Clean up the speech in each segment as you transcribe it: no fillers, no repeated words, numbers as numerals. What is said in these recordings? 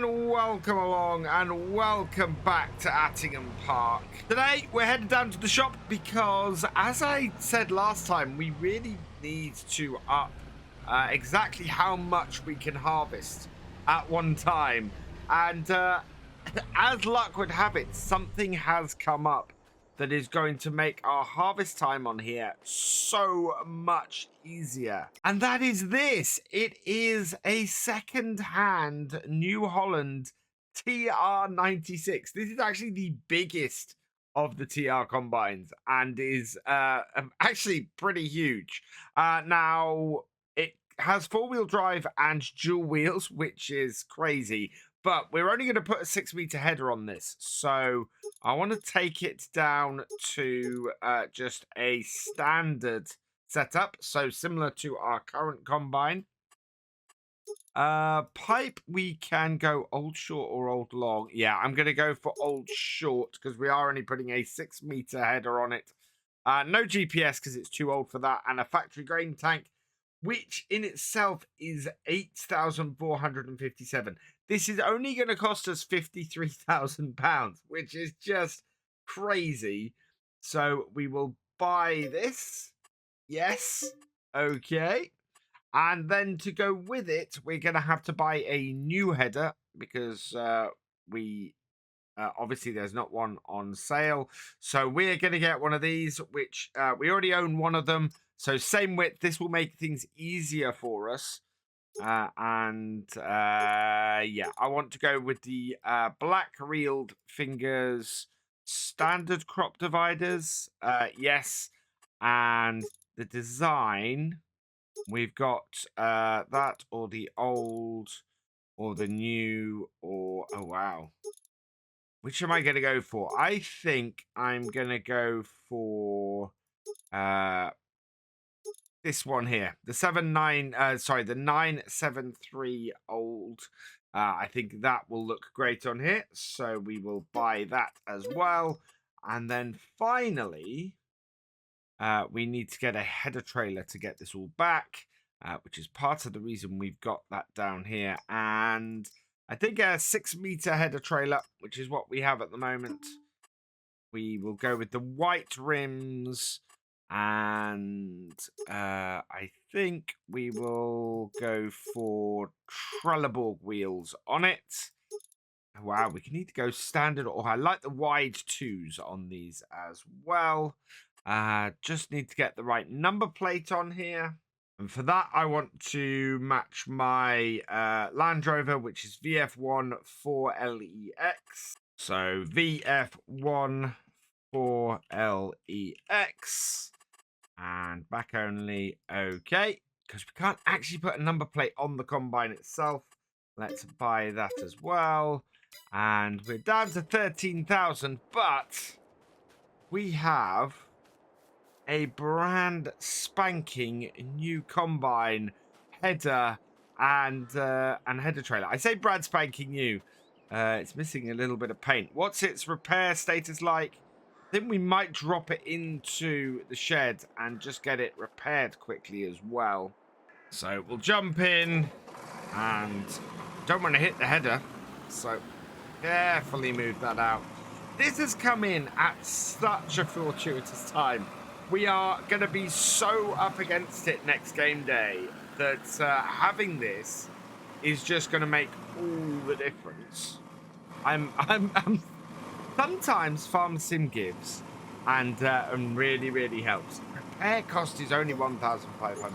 and welcome along and welcome back to Attingham Park. Today we're headed down to the shop because, as I said last time, we really need to up exactly how much we can harvest at one time. And as luck would have it, something has come up that is going to make our harvest time on here so much easier. And that is this. It is a second-hand New Holland TR96. This is actually the biggest of the TR combines and is actually pretty huge. Now, it has four-wheel drive and dual wheels, which is crazy. But we're only going to put a 6-meter header on this. So I want to take it down to just a standard setup. So similar to our current combine. Pipe, we can go old short or old long. Yeah, I'm going to go for old short because we are only putting a 6-meter header on it. No GPS because it's too old for that. And a factory grain tank, which in itself is 8,457. This is only going to cost us £53,000, which is just crazy. So we will buy this. Yes. Okay. And then to go with it, we're going to have to buy a new header because obviously there's not one on sale. So we're going to get one of these, which we already own one of them. So same width. This will make things easier for us. Yeah, I want to go with the black reeled fingers standard crop dividers. Yes. And the design, we've got that or the old or the new or, oh, wow. Which am I going to go for? I think I'm going to go for this one here, the 973 old. I think that will look great on here, so we will buy that as well. And then finally, we need to get a header trailer to get this all back, which is part of the reason we've got that down here. And I think a 6-meter header trailer, which is what we have at the moment. We will go with the white rims. And I think we will go for Trelleborg wheels on it. Wow, we need to go standard, or I like the wide 2s on these as well. Just need to get the right number plate on here. And for that, I want to match my Land Rover, which is VF1 4LEX. So VF1 4LEX. And back only, okay, because we can't actually put a number plate on the combine itself. Let's buy that as well. And we're down to 13,000, but we have a brand spanking new combine header and header trailer. I say brand spanking new. It's missing a little bit of paint. What's its repair status like? I think we might drop it into the shed and just get it repaired quickly as well. So we'll jump in and don't want to hit the header. So carefully move that out. This has come in at such a fortuitous time. We are going to be so up against it next game day that having this is just going to make all the difference. Sometimes Farm Sim gives and really, really helps. Repair cost is only 1,500.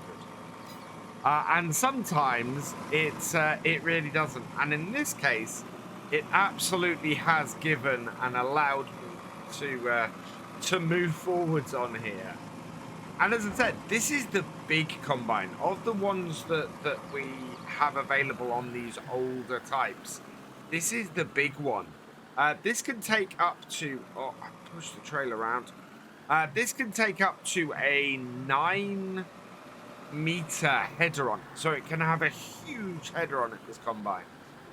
And sometimes it really doesn't. And in this case, it absolutely has given and allowed me to move forwards on here. And as I said, this is the big combine. Of the ones that we have available on these older types, this is the big one. This can take up to, oh, I pushed the trailer around. This can take up to a 9-meter header on it. So it can have a huge header on it, this combine.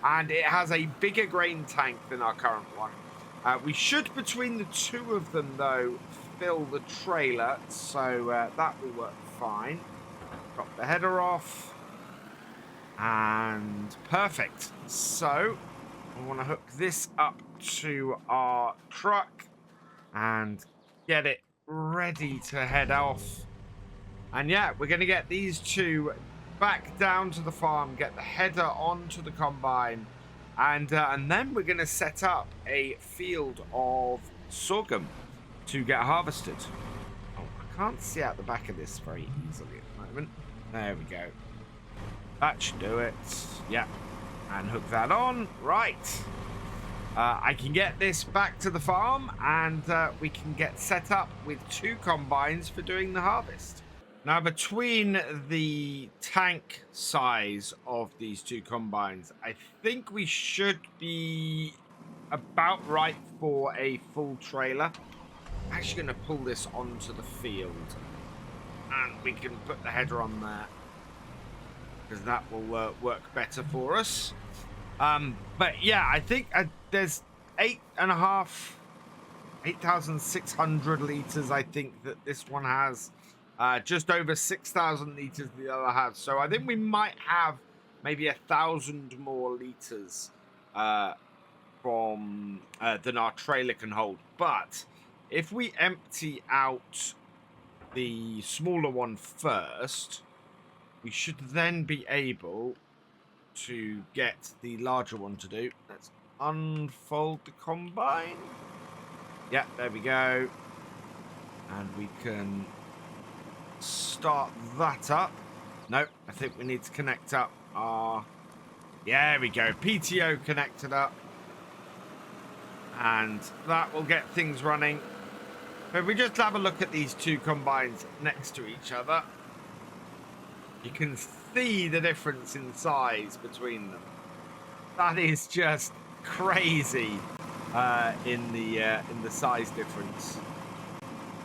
And it has a bigger grain tank than our current one. We should, between the two of them, though, fill the trailer. So that will work fine. Drop the header off. And perfect. So I want to hook this up to our truck and get it ready to head off. And yeah, we're going to get these two back down to the farm, get the header onto the combine, and then we're going to set up a field of sorghum to get harvested. Oh, I can't see out the back of this very easily at the moment. There we go. That should do it. Yeah. And hook that on. Right. I can get this back to the farm, and we can get set up with 2 combines for doing the harvest. Now, between the tank size of these 2 combines, I think we should be about right for a full trailer. I'm actually going to pull this onto the field, and we can put the header on there, because that will work better for us. But yeah, I think there's 8,600 liters. I think that this one has just over 6,000 liters the other has. So I think we might have maybe 1,000 more liters from than our trailer can hold. But if we empty out the smaller one first, we should then be able to get the larger one to do. Let's unfold the combine. Yeah, there we go. And we can start that up. No, I think we need to connect up our... Yeah, there we go. PTO connected up. And that will get things running. If we just have a look at these 2 combines next to each other, you can see the difference in size between them. That is just crazy in the size difference.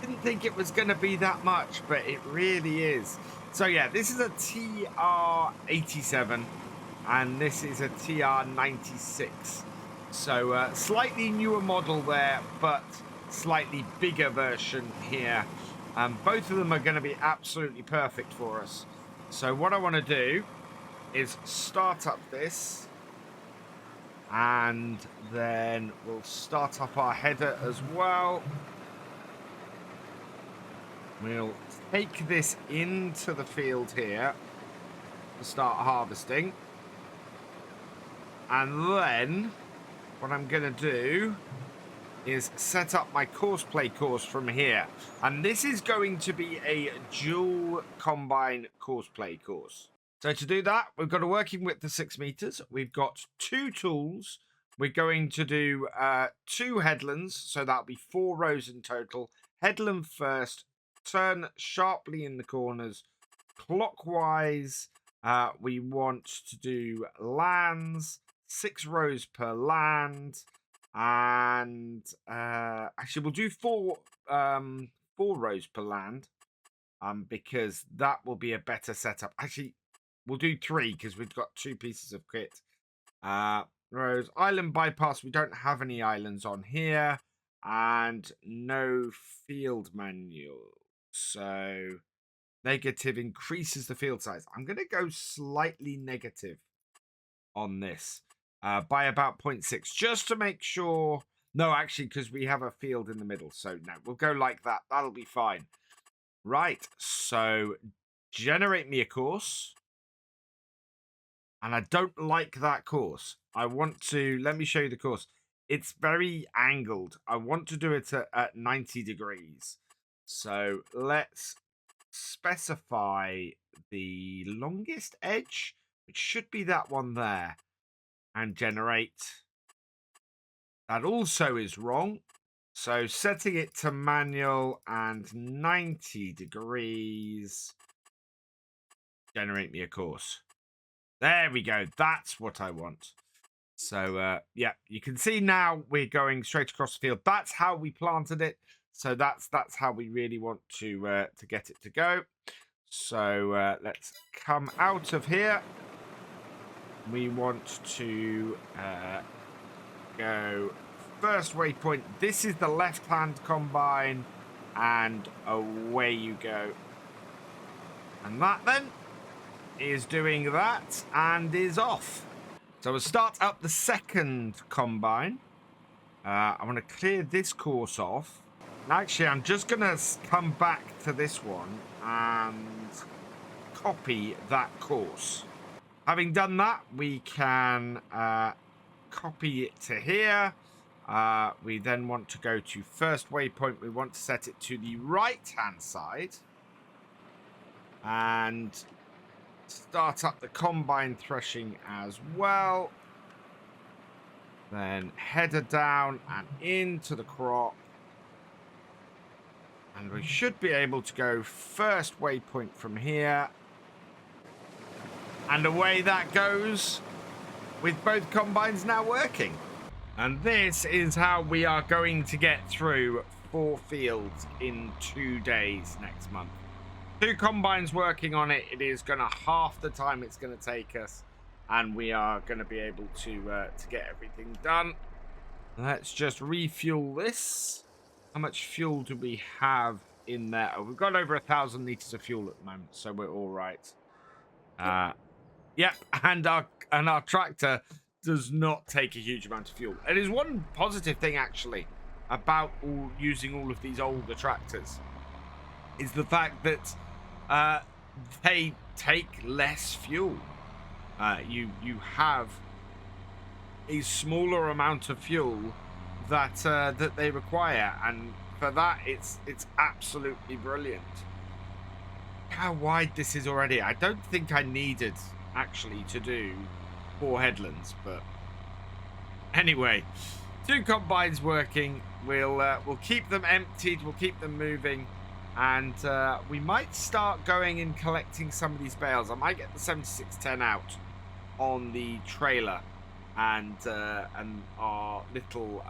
Didn't think it was going to be that much, but it really is. So yeah, this is a TR87 and this is a TR96. So slightly newer model there, but slightly bigger version here. Both of them are going to be absolutely perfect for us. So what I want to do is start up this, and then we'll start up our header as well. We'll take this into the field here to start harvesting. And then what I'm going to do is set up my courseplay course from here. And this is going to be a dual combine courseplay course. So to do that, we've got a working width of 6 meters. We've got 2 tools. We're going to do 2 headlands, so that'll be 4 rows in total. Headland first, turn sharply in the corners. Clockwise, we want to do lands, 6 rows per land. And actually, we'll do 4 rows per land, because that will be a better setup. Actually, we'll do 3 because we've got 2 pieces of kit. Rows, island bypass. We don't have any islands on here, and no field manual. So negative increases the field size. I'm going to go slightly negative on this. By about 0.6, just to make sure. No, actually, because we have a field in the middle. So, no, we'll go like that. That'll be fine. Right, so generate me a course. And I don't like that course. I want to... Let me show you the course. It's very angled. I want to do it at 90 degrees. So, let's specify the longest edge, which should be that one there. And generate. That also is wrong. So setting it to manual and 90 degrees. Generate me a course. There we go. That's what I want. So yeah, you can see now we're going straight across the field. That's how we planted it. So that's how we really want to get it to go. So let's come out of here. We want to go first waypoint. This is the left-hand combine, and away you go. And that then is doing that and is off. So we'll start up the second combine. I want to clear this course off. And actually, I'm just going to come back to this one and copy that course. Having done that, we can copy it to here. We then want to go to first waypoint. We want to set it to the right-hand side. And start up the combine threshing as well. Then header down and into the crop. And we should be able to go first waypoint from here. And away that goes with both combines now working. And this is how we are going to get through 4 fields in 2 days next month. 2 combines working on it. It is going to half the time it's going to take us. And we are going to be able to get everything done. Let's just refuel this. How much fuel do we have in there? Oh, we've got over 1,000 litres of fuel at the moment, so we're all right. Yep, and our tractor does not take a huge amount of fuel. It is one positive thing, actually, about using all of these older tractors, is the fact that they take less fuel. You have a smaller amount of fuel that that they require, and for that it's absolutely brilliant. How wide this is already. I don't think I needed actually to do 4 headlands, but anyway, 2 combines working. We'll keep them emptied, we'll keep them moving, and we might start going and collecting some of these bales. I might get the 7610 out on the trailer and our little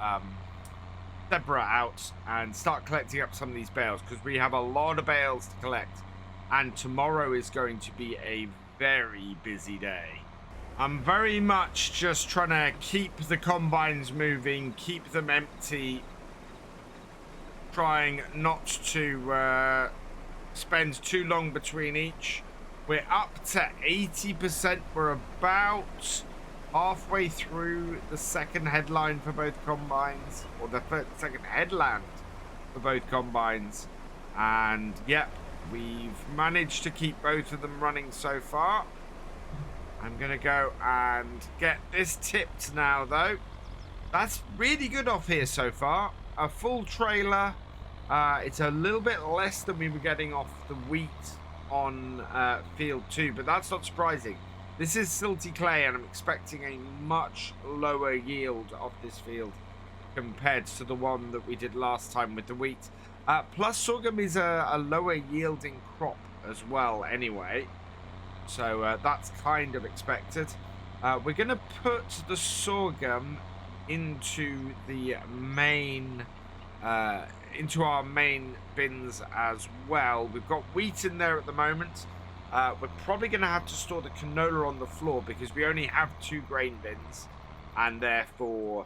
zebra out and start collecting up some of these bales, because we have a lot of bales to collect, and tomorrow is going to be a very busy day. I'm very much just trying to keep the combines moving, keep them empty, trying not to spend too long between each. We're up to 80%. We're about halfway through the second headline for both combines, or the second headland for both combines. And yep, we've managed to keep both of them running so far. I'm going to go and get this tipped now, though. That's really good off here so far. A full trailer. It's a little bit less than we were getting off the wheat on field 2, but that's not surprising. This is silty clay, and I'm expecting a much lower yield off this field compared to the one that we did last time with the wheat. Plus, sorghum is a lower yielding crop as well anyway. So that's kind of expected. We're going to put the sorghum into the main, into our main bins as well. We've got wheat in there at the moment. We're probably going to have to store the canola on the floor because we only have 2 grain bins. And therefore,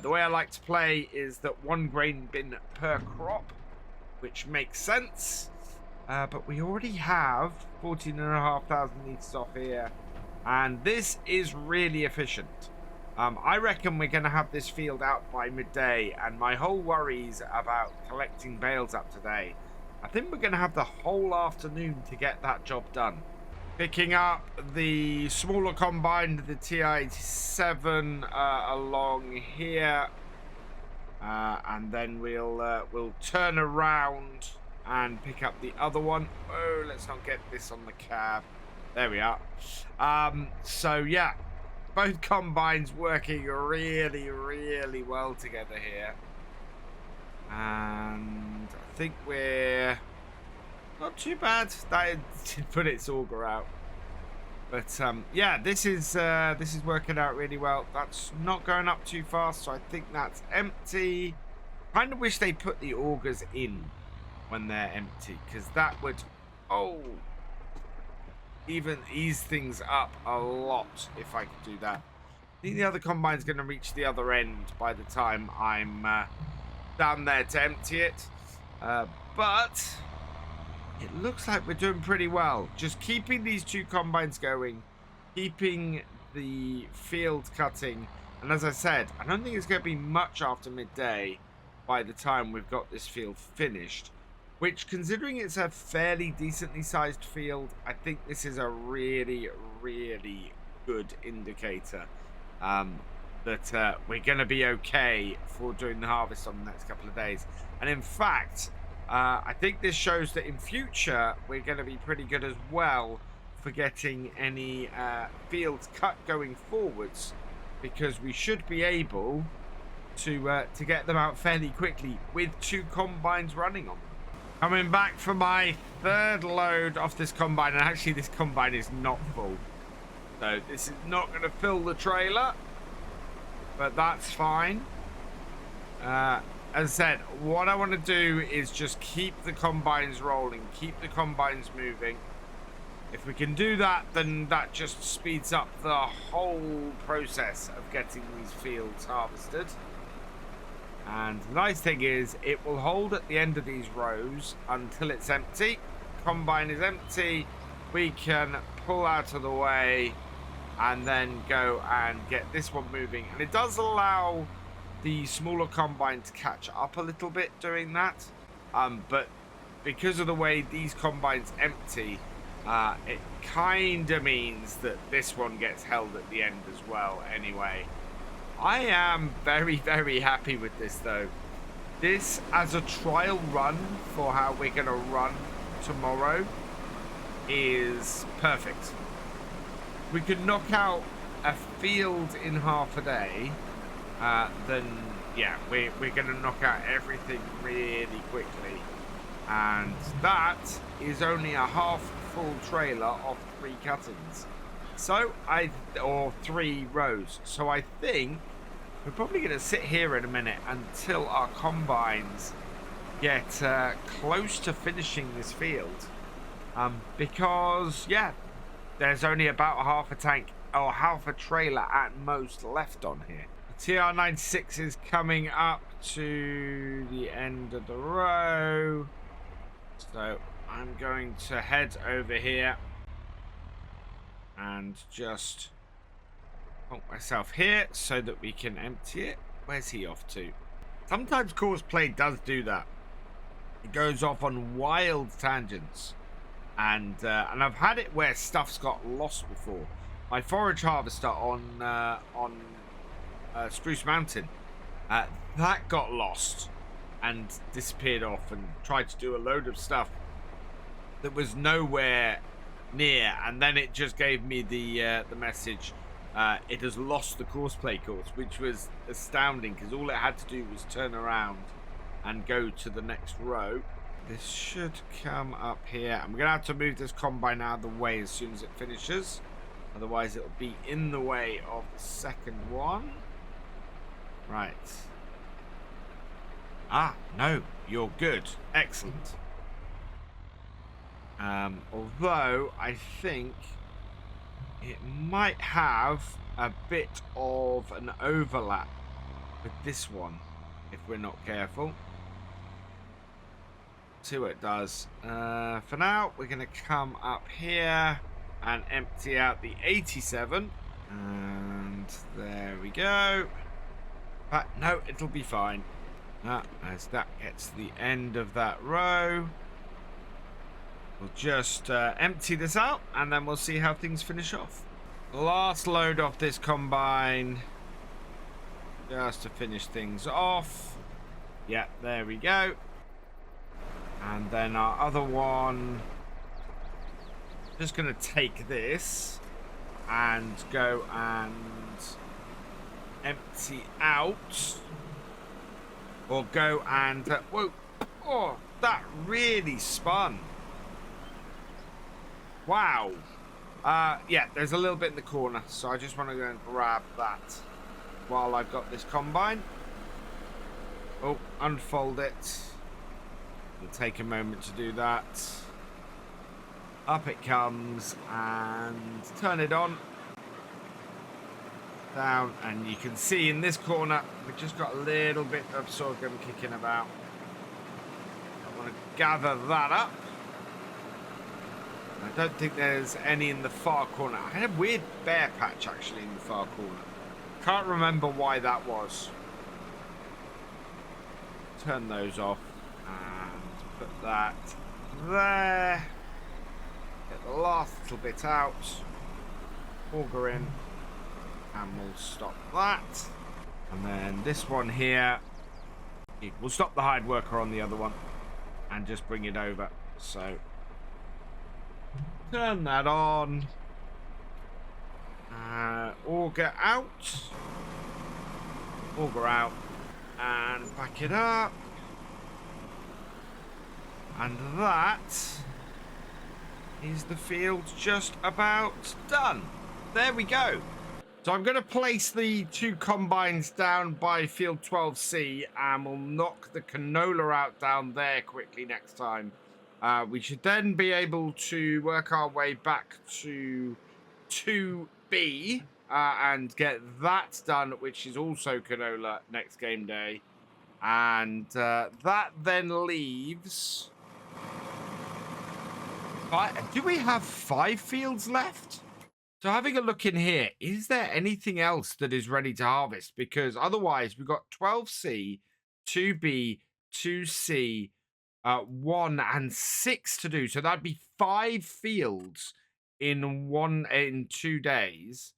the way I like to play is that 1 grain bin per crop, which makes sense. But we already have 14,500 litres off here, and this is really efficient. I reckon we're going to have this field out by midday, and my whole worries about collecting bales up today, I think we're going to have the whole afternoon to get that job done. Picking up the smaller combine, the TI-7 along here, and then we'll turn around and pick up the other one. Oh, let's not get this on the cab. There we are. So yeah, both combines working really, really well together here. And I think we're not too bad. That did put its auger out. But yeah, this is working out really well. That's not going up too fast, so I think that's empty. Kind of wish they put the augers in when they're empty, because that would even ease things up a lot if I could do that. I think the other combine's going to reach the other end by the time I'm down there to empty it, but it looks like we're doing pretty well. Just keeping these 2 combines going, keeping the field cutting. And as I said, I don't think it's going to be much after midday by the time we've got this field finished. Which, considering it's a fairly decently sized field, I think this is a really, really good indicator that we're going to be okay for doing the harvest on the next couple of days. And in fact, I think this shows that in future we're going to be pretty good as well for getting any fields cut going forwards, because we should be able to get them out fairly quickly with 2 combines running on them. Coming back for my 3rd load off this combine, and actually this combine is not full, so this is not going to fill the trailer, but that's fine. As I said, what I want to do is just keep the combines rolling, keep the combines moving. If we can do that, then that just speeds up the whole process of getting these fields harvested. And the nice thing is, it will hold at the end of these rows until it's empty. Combine is empty, we can pull out of the way and then go and get this one moving. And it does allow the smaller combine to catch up a little bit doing that. But because of the way these combines empty, it kind of means that this one gets held at the end as well anyway. I am very, very happy with this though. This as a trial run for how we're going to run tomorrow is perfect. We could knock out a field in half a day, then yeah, we're going to knock out everything really quickly. And that is only a half full trailer of 3 cuttings. So or 3 rows. So I think we're probably going to sit here in a minute until our combines get close to finishing this field. Because yeah, there's only about half a tank or half a trailer at most left on here. The TR96 is coming up to the end of the row. So I'm going to head over here and just put myself here so that we can empty it. Where's he off to? Sometimes Courseplay does do that. It goes off on wild tangents, and I've had it where stuff's got lost before. My forage harvester on Spruce Mountain, that got lost and disappeared off, and tried to do a load of stuff that was nowhere near, and then it just gave me the message, it has lost the Courseplay course, which was astounding because all it had to do was turn around and go to the next row. This should come up here. I'm gonna have to move this combine out of the way as soon as it finishes, otherwise it'll be in the way of the second one. Right. Ah, no, you're good. Excellent. Although I think it might have a bit of an overlap with this one if we're not careful. See what it does. For now, we're going to come up here and empty out the 87. And there we go. But no, it'll be fine. As that gets to the end of that row, we'll just empty this out and then we'll see how things finish off. Last load off this combine, just to finish things off. Yeah, there we go. And then our other one, just going to take this and go and empty out, or go and whoa, oh, that really spun. Wow. Yeah, there's a little bit in the corner, so I just want to go and grab that while I've got this combine. Oh, unfold it. It'll take a moment to do that. Up it comes, and turn it on. Down, and you can see in this corner we've just got a little bit of sorghum kicking about. I want to gather that up. I don't think there's any in the far corner. I had a weird bear patch actually in the far corner. Can't remember why that was. Turn those off and put that there. Get the last little bit out. Auger in. And we'll stop that. And then this one here. We'll stop the hide worker on the other one. And just bring it over. So turn that on. Auger out. Auger out. And back it up. And that is the field just about done. There we go. So I'm going to place the 2 combines down by field 12C and we'll knock the canola out down there quickly next time. We should then be able to work our way back to 2B and get that done, which is also canola next game day. And that then leaves... Do we have 5 fields left? So having a look in here, is there anything else that is ready to harvest? Because otherwise we've got 12C, 2B, 2C, 1 and 6 to do. So that'd be 5 fields in 2 days.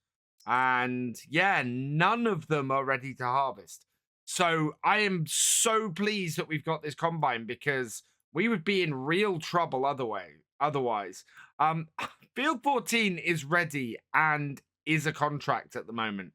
And yeah, none of them are ready to harvest. So I am so pleased that we've got this combine because we would be in real trouble otherwise. Field 14 is ready and is a contract at the moment.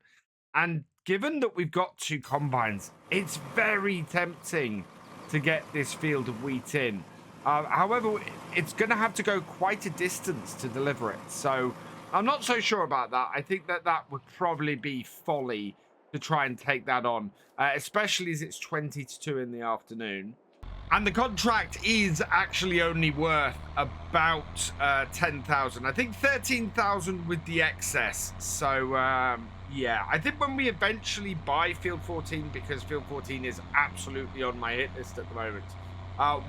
And given that we've got 2 combines, it's very tempting to get this field of wheat in. However, it's going to have to go quite a distance to deliver it. So I'm not so sure about that. I think that would probably be folly to try and take that on, especially as it's 20 to 2 in the afternoon. And the contract is actually only worth about 10,000. I think 13,000 with the excess. So, yeah, I think when we eventually buy Field 14, because Field 14 is absolutely on my hit list at the moment,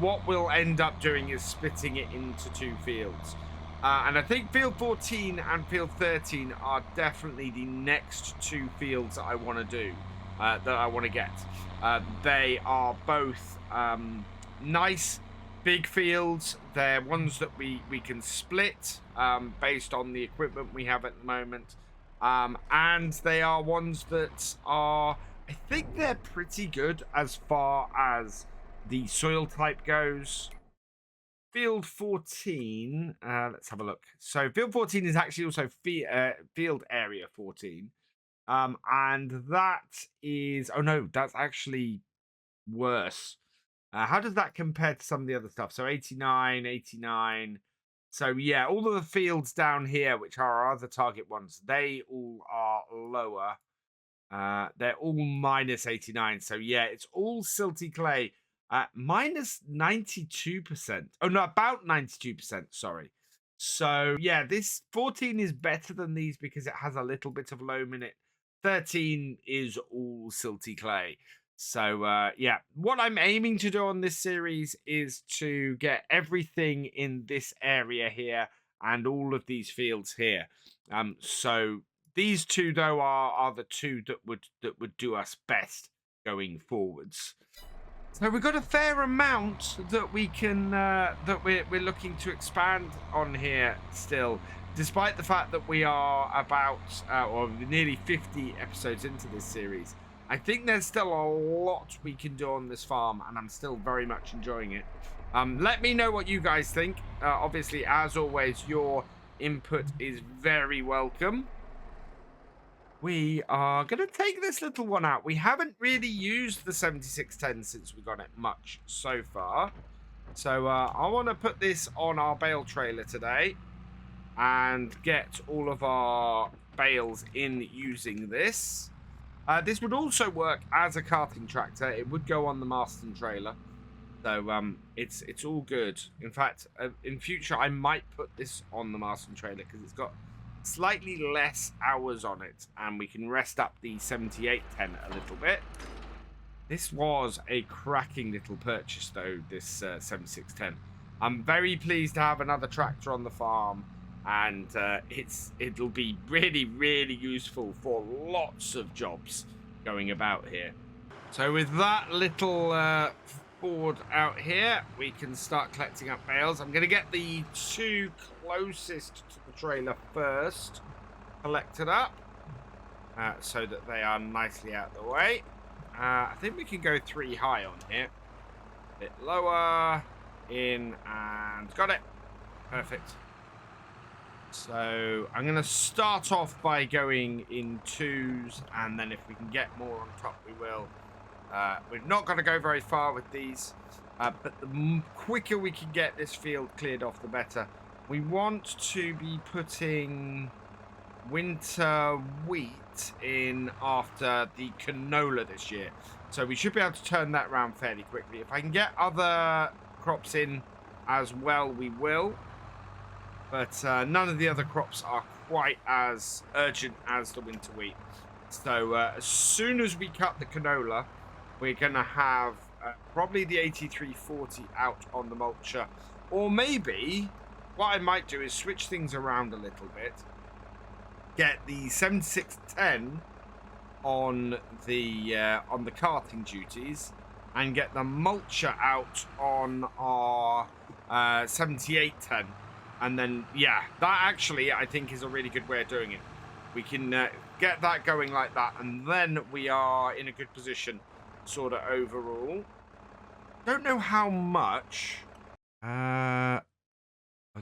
what we'll end up doing is splitting it into 2 fields. And I think Field 14 and Field 13 are definitely the next 2 fields that I want to do, that I want to get. They are both nice big fields. They're ones that we can split based on the equipment we have at the moment. And they are ones that are, I think they're pretty good as far as the soil type goes. Field 14, let's have a look. So Field 14 is actually also Field Area 14. And that is, oh no, that's actually worse. How does that compare to some of the other stuff? So 89, 89. So yeah, all of the fields down here, which are our other target ones, they all are lower. They're all minus 89. So yeah, it's all silty clay. Minus 92%. Oh no, about 92%, sorry. So yeah, this 14 is better than these because it has a little bit of loam in it. 13 is all silty clay. So yeah, what I'm aiming to do on this series is to get everything in this area here and all of these fields here. So these 2 though are the 2 that would do us best going forwards. So we've got a fair amount that we can that we're looking to expand on here still, despite the fact that we are about or nearly 50 episodes into this series. I think there's still a lot we can do on this farm, and I'm still very much enjoying it. Let me know what you guys think. Obviously, as always, your input is very welcome. We are going to take this little one out. We haven't really used the 7610 since we got it much so far. So I want to put this on our bale trailer today and get all of our bales in using this. This would also work as a carting tractor. It would go on the Marston trailer. So it's all good. In fact, in future, I might put this on the Marston trailer because it's got slightly less hours on it, and we can rest up the 7810 a little bit. This was a cracking little purchase though, this 7610. I'm very pleased to have another tractor on the farm, and it'll be really, really useful for lots of jobs going about here. So with that little board out here, we can start collecting up bales. I'm going to get the 2 closest to the trailer first collected up, so that they are nicely out of the way. I think we can go 3 high on here. A bit lower, in, and got it. Perfect. So I'm going to start off by going in 2s, and then if we can get more on top, we will. We're not going to go very far with these, but the quicker we can get this field cleared off, the better. We want to be putting winter wheat in after the canola this year, so we should be able to turn that around fairly quickly. If I can get other crops in as well, we will, but none of the other crops are quite as urgent as the winter wheat. So as soon as we cut the canola, we're gonna have probably the 8340 out on the mulcher, or maybe what I might do is switch things around a little bit. Get the 7610 on the carting duties, and get the mulcher out on our 7810, and then yeah, that actually I think is a really good way of doing it. We can get that going like that, and then we are in a good position, sort of overall. Don't know how much. Oh,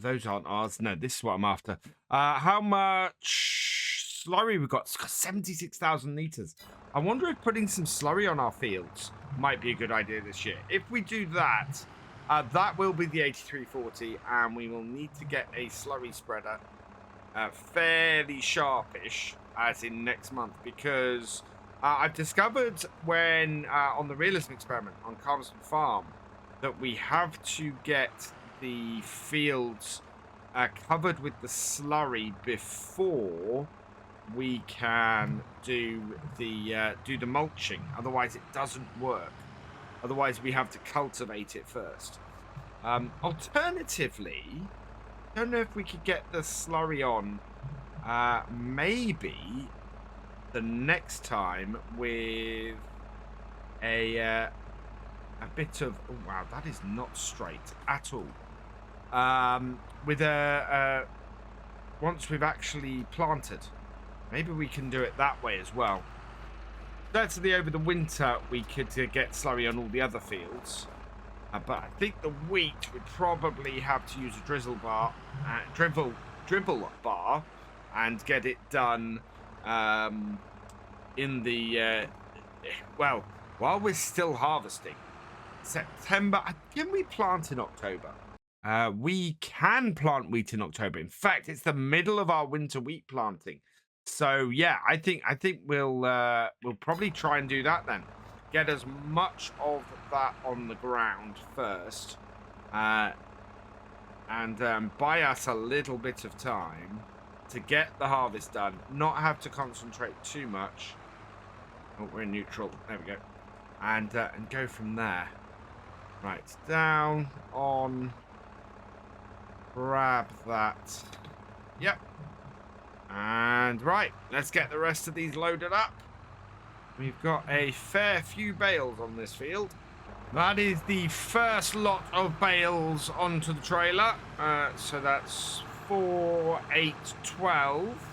those aren't ours. No, this is what I'm after. How much slurry we got? It's got 76,000 litres. I wonder if putting some slurry on our fields might be a good idea this year. If we do that, that will be the 8340, and we will need to get a slurry spreader fairly sharpish, as in next month, because I've discovered when on the realism experiment on Carveston Farm that we have to get the fields covered with the slurry before we can do the mulching. Otherwise, it doesn't work. Otherwise, we have to cultivate it first. Alternatively, I don't know if we could get the slurry on maybe the next time with a bit of, oh wow, that is not straight at all. With once we've actually planted, maybe we can do it that way as well. Certainly over the winter we could get slurry on all the other fields, but I think the wheat would probably have to use a dribble bar and get it done in the well, while we're still harvesting. September. Can we plant in October? We can plant wheat in October. In fact, it's the middle of our winter wheat planting. So yeah, I think we'll probably try and do that then. Get as much of that on the ground first, and buy us a little bit of time to get the harvest done. Not have to concentrate too much. Oh, we're in neutral. There we go. And go from there. Right, down, on, grab that. Yep. And right, let's get the rest of these loaded up. We've got a fair few bales on this field. That is the first lot of bales onto the trailer. So that's 4, 8, 12.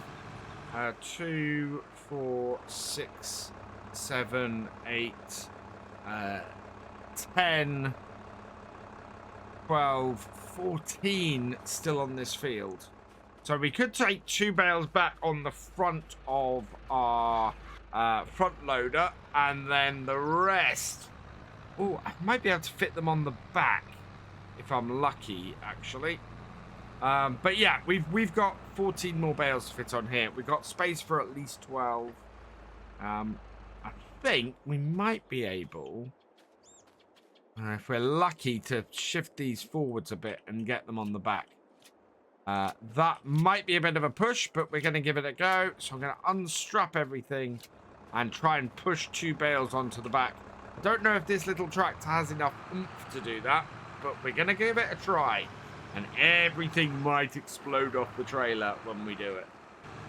2, 4, 6, 7, 8, 10, 12, 14 still on this field. So we could take 2 bales back on the front of our front loader, and then the rest, oh, I might be able to fit them on the back if I'm lucky, actually. But yeah, we've got 14 more bales to fit on here. We've got space for at least 12. I think we might be able, if we're lucky, to shift these forwards a bit and get them on the back. That might be a bit of a push, but we're going to give it a go. So I'm going to unstrap everything and try and push 2 bales onto the back. I don't know if this little tractor has enough oomph to do that. but we're going to give it a try. And everything might explode off the trailer when we do it.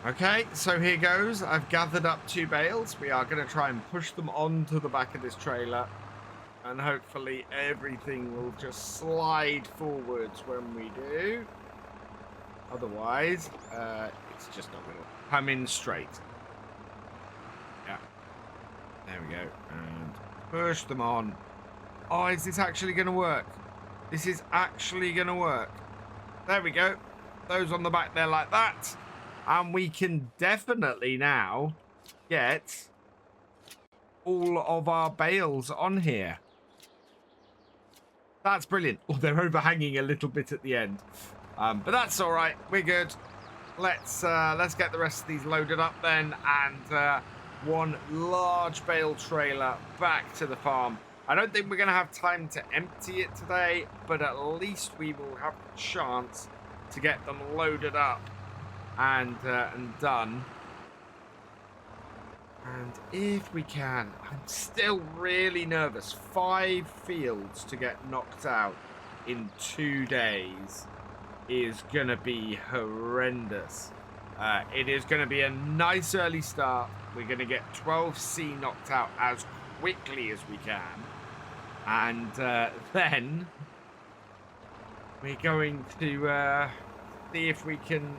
Okay, so here goes. I've gathered up 2 bales. We are going to try and push them onto the back of this trailer. And hopefully everything will just slide forwards when we do. Otherwise, it's just not going to come in straight. Yeah. There we go. And push them on. Oh, is this actually going to work? This is actually going to work. There we go. Those on the back there like that. And we can definitely now get all of our bales on here. That's brilliant. Oh, they're overhanging a little bit at the end. But that's all right. We're good. Let's get the rest of these loaded up then. And one large bale trailer back to the farm. I don't think we're going to have time to empty it today, but at least we will have the chance to get them loaded up and done. And if we can, I'm still really nervous. 5 fields to get knocked out in 2 days is going to be horrendous. It is going to be a nice early start. We're going to get 12C knocked out as quickly as we can. And then we're going to see if we can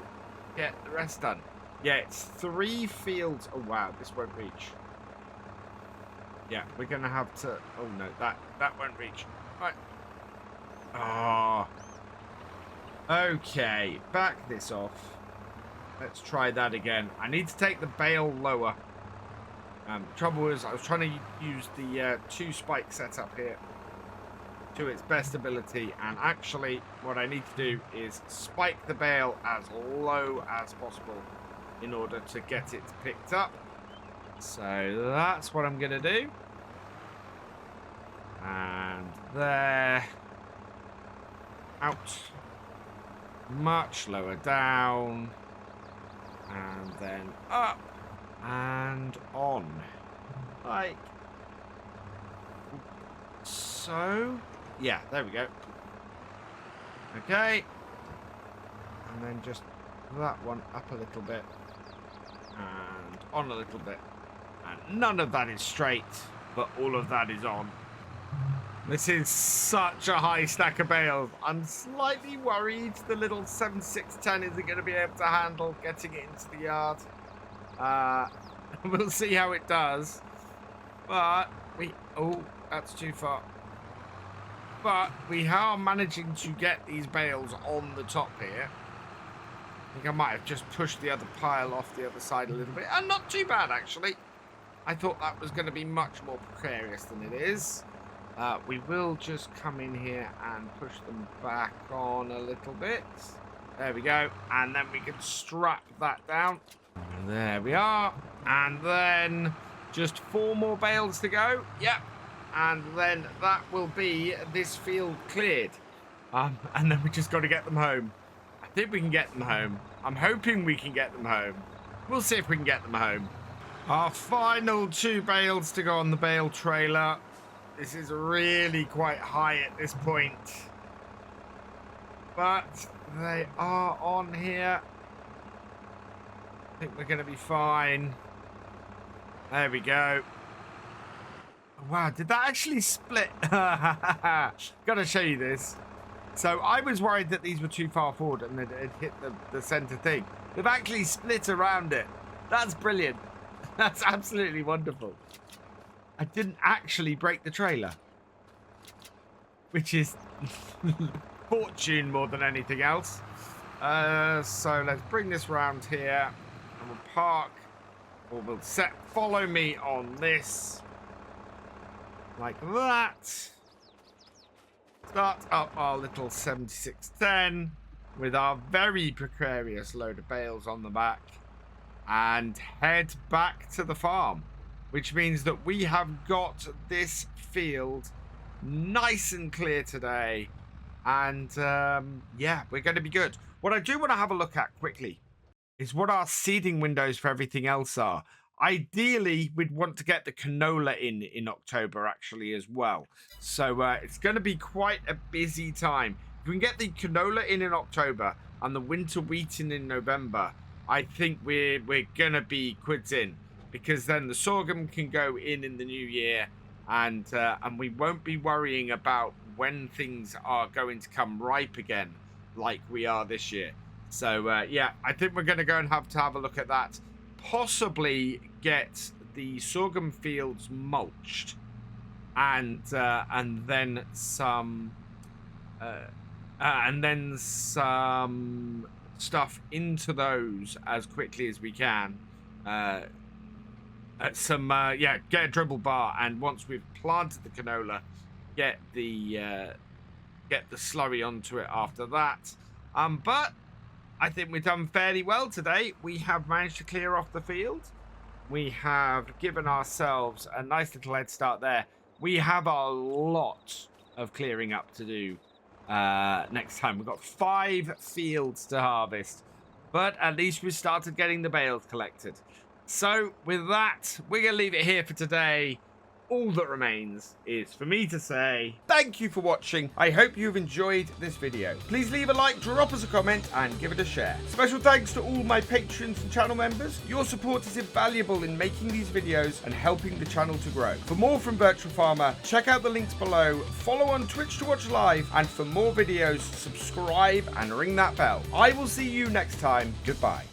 get the rest done. Yeah, it's 3 fields. Oh, wow, this won't reach. Yeah, we're going to have to... Oh, no, that won't reach. Right. Oh. Okay, back this off. Let's try that again. I need to take the bale lower. Trouble is, I was trying to use the 2 spike setup here to its best ability, and actually what I need to do is spike the bale as low as possible in order to get it picked up. So that's what I'm going to do. And there. Out. Much lower down. And then up. And on. Like so. Yeah, there we go. Okay. And then just that one up a little bit. And on a little bit. And none of that is straight, but all of that is on. This is such a high stack of bales. I'm slightly worried the little 7610 isn't going to be able to handle getting it into the yard. We'll see how it does. But oh, that's too far. But we are managing to get these bales on the top here. I think I might have just pushed the other pile off the other side a little bit. And not too bad, actually. I thought that was going to be much more precarious than it is. We will just come in here and push them back on a little bit. There we go. And then we can strap that down. And there we are. And then just 4 more bales to go. Yep. And then that will be this field cleared. And then we just got to get them home. I think we can get them home. I'm hoping we can get them home. We'll see if we can get them home. Our final 2 bales to go on the bale trailer. This is really quite high at this point. But they are on here. I think we're going to be fine. There we go. Wow, did that actually split? Gotta show you this. So I was worried that these were too far forward and that it hit the center thing. They've actually split around it. That's brilliant. That's absolutely wonderful. I didn't actually break the trailer, which is fortune more than anything else. So let's bring this round here and we'll park, or we'll follow me on this. Like that. Start up our little 7610 with our very precarious load of bales on the back and head back to the farm, which means that we have got this field nice and clear today. And yeah, we're going to be good. What I do want to have a look at quickly is what our seeding windows for everything else are. Ideally, we'd want to get the canola in October actually as well. So it's going to be quite a busy time. If we can get the canola in October and the winter wheat in November, I think we're going to be quids in, because then the sorghum can go in the new year, and we won't be worrying about when things are going to come ripe again like we are this year. So yeah, I think we're going to go and have a look at that. Possibly get the sorghum fields mulched, and then some stuff into those as quickly as we can. Get a dribble bar, and once we've planted the canola, get the slurry onto it after that. But I think we've done fairly well today. We have managed to clear off the field. We have given ourselves a nice little head start there. We have a lot of clearing up to do next time. We've got 5 fields to harvest, but at least we started getting the bales collected. So with that, we're going to leave it here for today. All that remains is for me to say thank you for watching. I hope you've enjoyed this video. Please leave a like, drop us a comment, and give it a share. Special thanks to all my patrons and channel members. Your support is invaluable in making these videos and helping the channel to grow. For more from Virtual Farmer, check out the links below, follow on Twitch to watch live, and for more videos, subscribe and ring that bell. I will see you next time. Goodbye.